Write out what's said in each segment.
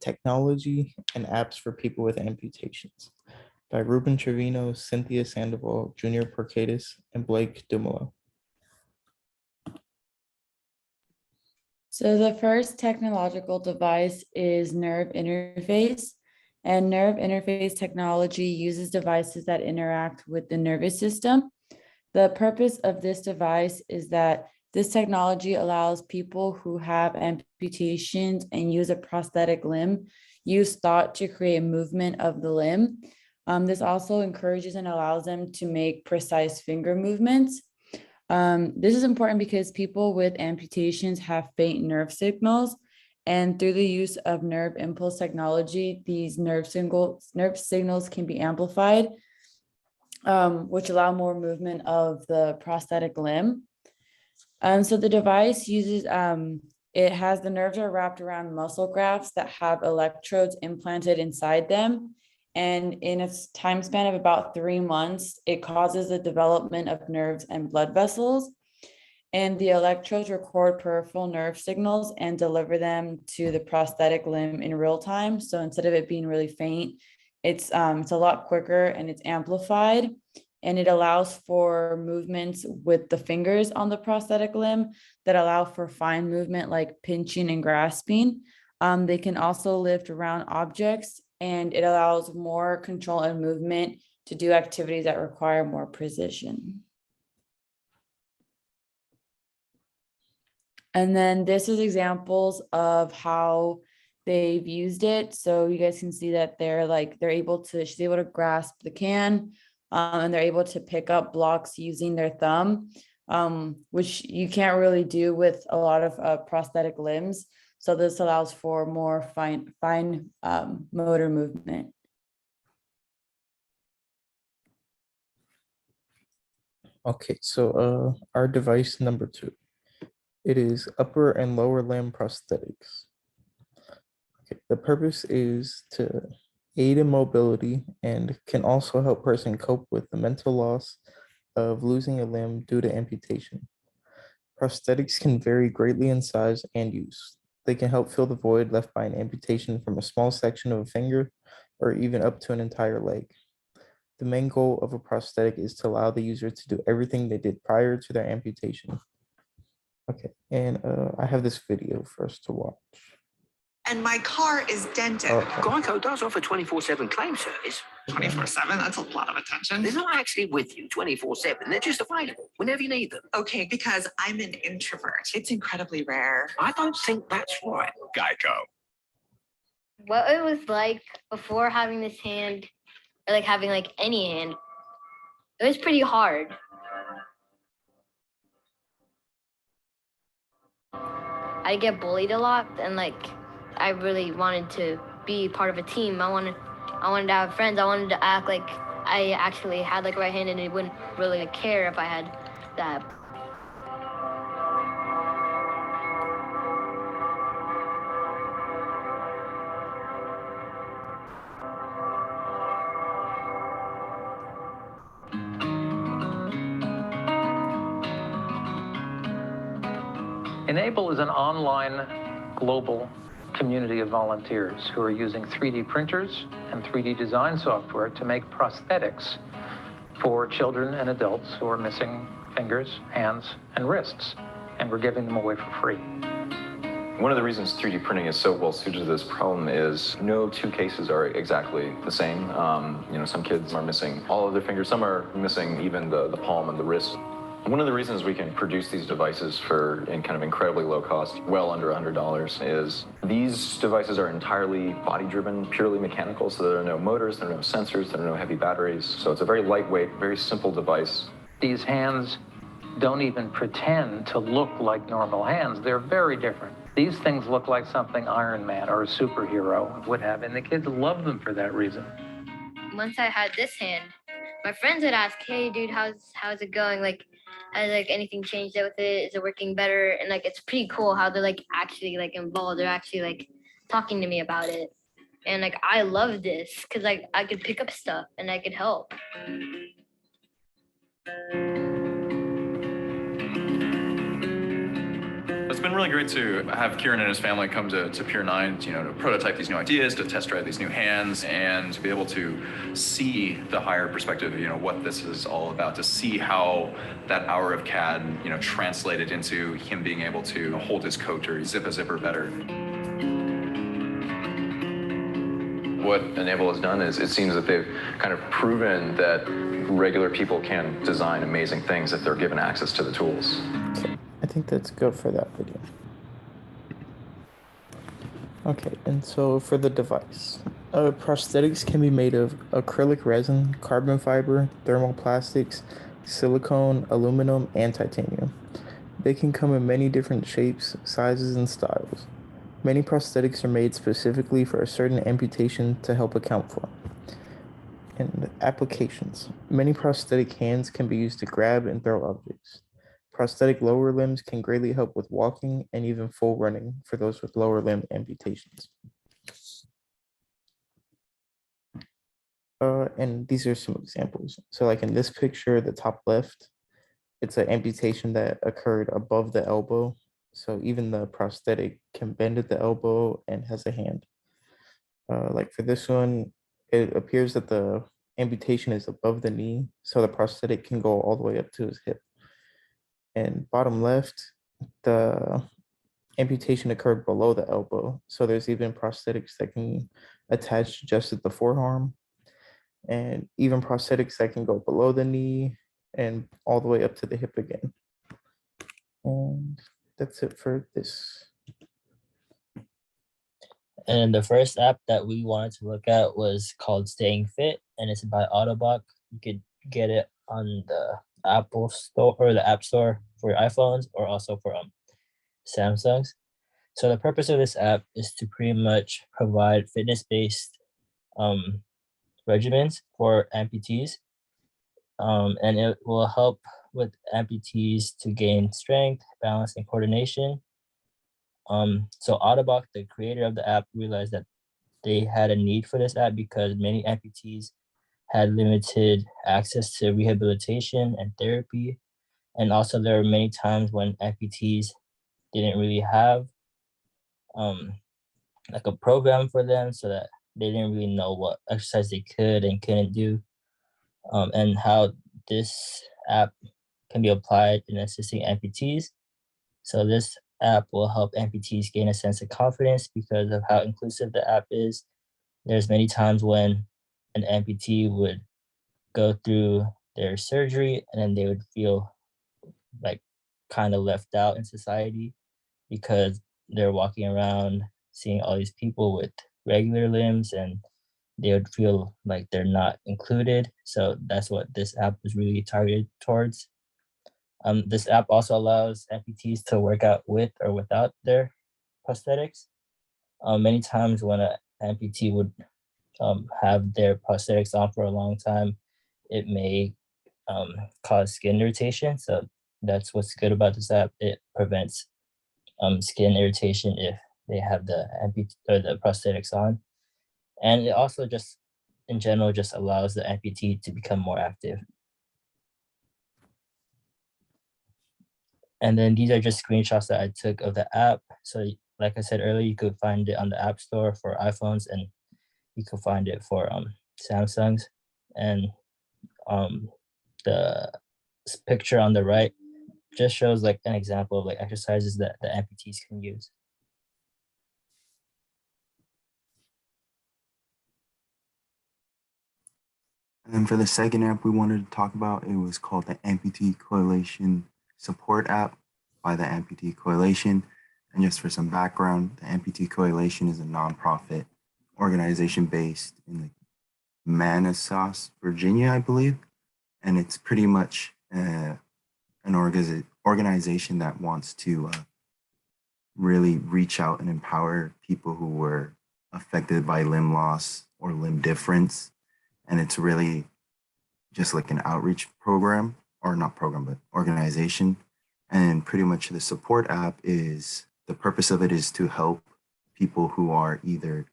Technology and Apps for People with Amputations by Ruben Trevino, Cynthia Sandoval, Junior Porcatus, and Blake Dumelo. So the first technological device is nerve interface, and nerve interface technology uses devices that interact with the nervous system. The purpose of this device is that this technology allows people who have amputations and use a prosthetic limb use thought to create movement of the limb. This also encourages and allows them to make precise finger movements. This is important because people with amputations have faint nerve signals, and through the use of nerve impulse technology, these nerve signals can be amplified, which allow more movement of the prosthetic limb. So the device uses, it has the nerves are wrapped around muscle grafts that have electrodes implanted inside them. And in a time span of about 3 months, it causes the development of nerves and blood vessels. And the electrodes record peripheral nerve signals and deliver them to the prosthetic limb in real time. So instead of it being really faint, it's a lot quicker and it's amplified. And it allows for movements with the fingers on the prosthetic limb that allow for fine movement like pinching and grasping. They can also lift around objects, and it allows more control and movement to do activities that require more precision. And then this is examples of how they've used it. So you guys can see that she's able to grasp the can, and they're able to pick up blocks using their thumb, which you can't really do with a lot of prosthetic limbs. So this allows for more fine motor movement. Okay, so our device number 2. It is upper and lower limb prosthetics. Okay, the purpose is to aid in mobility and can also help person cope with the mental loss of losing a limb due to amputation. Prosthetics can vary greatly in size and use. They can help fill the void left by an amputation from a small section of a finger or even up to an entire leg. The main goal of a prosthetic is to allow the user to do everything they did prior to their amputation. Okay, and I have this video for us to watch. And my car is dented. Geico does offer 24/7 claim service. 24/7? That's a lot of attention. They're not actually with you 24/7. They're just available whenever you need them. Okay, because I'm an introvert. It's incredibly rare. I don't think that's right. Geico. What it was like before having this hand, or like having like any hand, it was pretty hard. I get bullied a lot, and like I really wanted to be part of a team. I wanted to have friends. I wanted to act like I actually had like a right hand, and it wouldn't really care if I had that. Enable is an online global community of volunteers who are using 3D printers and 3D design software to make prosthetics for children and adults who are missing fingers, hands, and wrists, and we're giving them away for free. One of the reasons 3D printing is so well suited to this problem is no two cases are exactly the same. Some kids are missing all of their fingers, some are missing even the palm and the wrist. One of the reasons we can produce these devices in kind of incredibly low cost, well under $100, is these devices are entirely body-driven, purely mechanical, so there are no motors, there are no sensors, there are no heavy batteries. So it's a very lightweight, very simple device. These hands don't even pretend to look like normal hands. They're very different. These things look like something Iron Man or a superhero would have, and the kids love them for that reason. Once I had this hand, my friends would ask, "Hey, dude, how's it going? Has anything changed with it? Is it working better?" And it's pretty cool how they're actually involved. They're actually talking to me about it. And I love this because I could pick up stuff and I could help. It's been really great to have Kieran and his family come to Pier 9, to prototype these new ideas, to test drive these new hands, and to be able to see the higher perspective, what this is all about, to see how that hour of CAD, translated into him being able to hold his coat or zip a zipper better. What Enable has done is it seems that they've kind of proven that regular people can design amazing things if they're given access to the tools. Okay, I think that's good for that video. Okay, and so for the device, prosthetics can be made of acrylic resin, carbon fiber, thermoplastics, silicone, aluminum, and titanium. They can come in many different shapes, sizes, and styles. Many prosthetics are made specifically for a certain amputation to help account for. And applications. Many prosthetic hands can be used to grab and throw objects. Prosthetic lower limbs can greatly help with walking and even full running for those with lower limb amputations. And these are some examples. So like in this picture, the top left, it's an amputation that occurred above the elbow. So even the prosthetic can bend at the elbow and has a hand. Like for this one, it appears that the amputation is above the knee, so the prosthetic can go all the way up to his hip. And bottom left, the amputation occurred below the elbow, so there's even prosthetics that can attach just at the forearm, and even prosthetics that can go below the knee and all the way up to the hip again. And that's it for this. And the first app that we wanted to look at was called Staying Fit, and it's by Autobot. You could get it on the Apple Store or the App Store for your iPhones, or also for Samsungs. So the purpose of this app is to pretty much provide fitness-based regimens for amputees, and it will help with amputees to gain strength, balance, and coordination. So Autobot, the creator of the app, realized that they had a need for this app because many amputees had limited access to rehabilitation and therapy. And also there were many times when amputees didn't really have like a program for them, so that they didn't really know what exercise they could and couldn't do, and how this app can be applied in assisting amputees. So this app will help amputees gain a sense of confidence because of how inclusive the app is. There's many times when an amputee would go through their surgery and then they would feel like kind of left out in society because they're walking around seeing all these people with regular limbs, and they would feel like they're not included. So that's what this app was really targeted towards. This app also allows amputees to work out with or without their prosthetics. Many times when an amputee would have their prosthetics on for a long time, it may cause skin irritation. So that's what's good about this app. It prevents skin irritation if they have the prosthetics on. And it also just, in general, just allows the amputee to become more active. And then these are just screenshots that I took of the app. So like I said earlier, you could find it on the App Store for iPhones, and you could find it for Samsungs. And the picture on the right just shows like an example of like exercises that the amputees can use. And then for the second app we wanted to talk about, it was called the Amputee Correlation Support App by the Amputee Correlation. And just for some background, the Amputee Correlation is a nonprofit organization based in like Manassas, Virginia, I believe. And it's pretty much an organization that wants to really reach out and empower people who were affected by limb loss or limb difference. And it's really just like an outreach program, or not program, but organization. And pretty much the support app is, the purpose of it is to help people who are either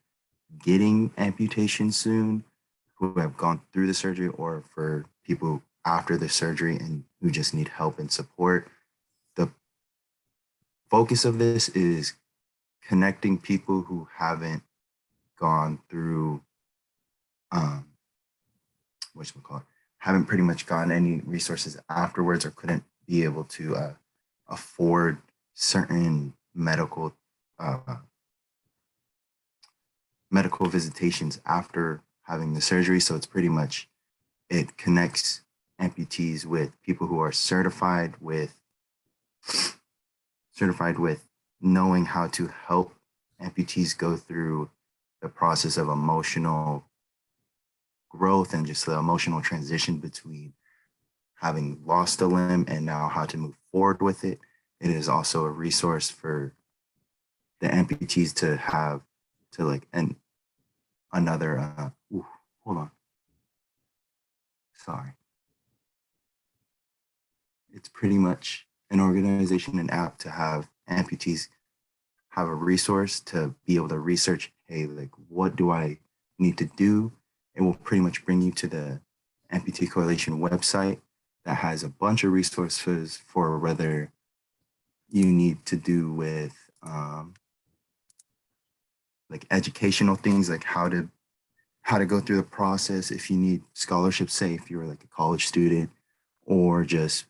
getting amputation soon, who have gone through the surgery, or for people after the surgery and who just need help and support. focus of this is connecting people who haven't gone through, whatchamacallit, haven't pretty much gotten any resources afterwards or couldn't be able to afford certain medical visitations after having the surgery. So it's pretty much, it connects amputees with people who are certified with knowing how to help amputees go through the process of emotional growth and just the emotional transition between having lost a limb and now how to move forward with it. It is also a resource for the amputees to have to like another hold on. Sorry. It's pretty much an organization and app to have amputees have a resource to be able to research, hey, like, what do I need to do? It will pretty much bring you to the Amputee Correlation website that has a bunch of resources for whether you need to do with like educational things, like how to go through the process, if you need scholarships, say if you're like a college student, or just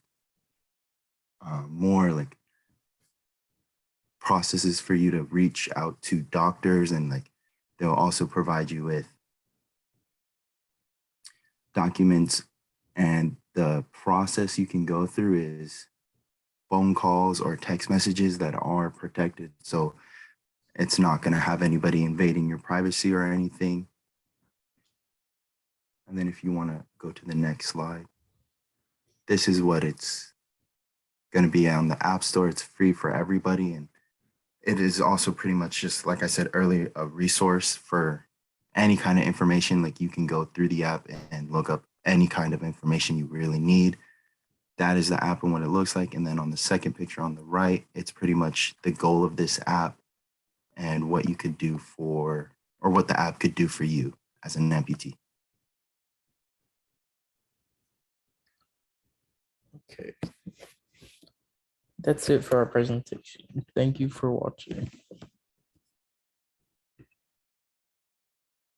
more like processes for you to reach out to doctors, and like they'll also provide you with documents, and the process you can go through is phone calls or text messages that are protected. So it's not going to have anybody invading your privacy or anything. And then if you want to go to the next slide, this is what it's going to be on the App Store. It's free for everybody. And it is also pretty much just, like I said earlier, a resource for any kind of information. Like you can go through the app and look up any kind of information you really need. That is the app and what it looks like. And then on the second picture on the right, it's pretty much the goal of this app and what you could do for, or what the app could do for you as an amputee. Okay. That's it for our presentation. Thank you for watching.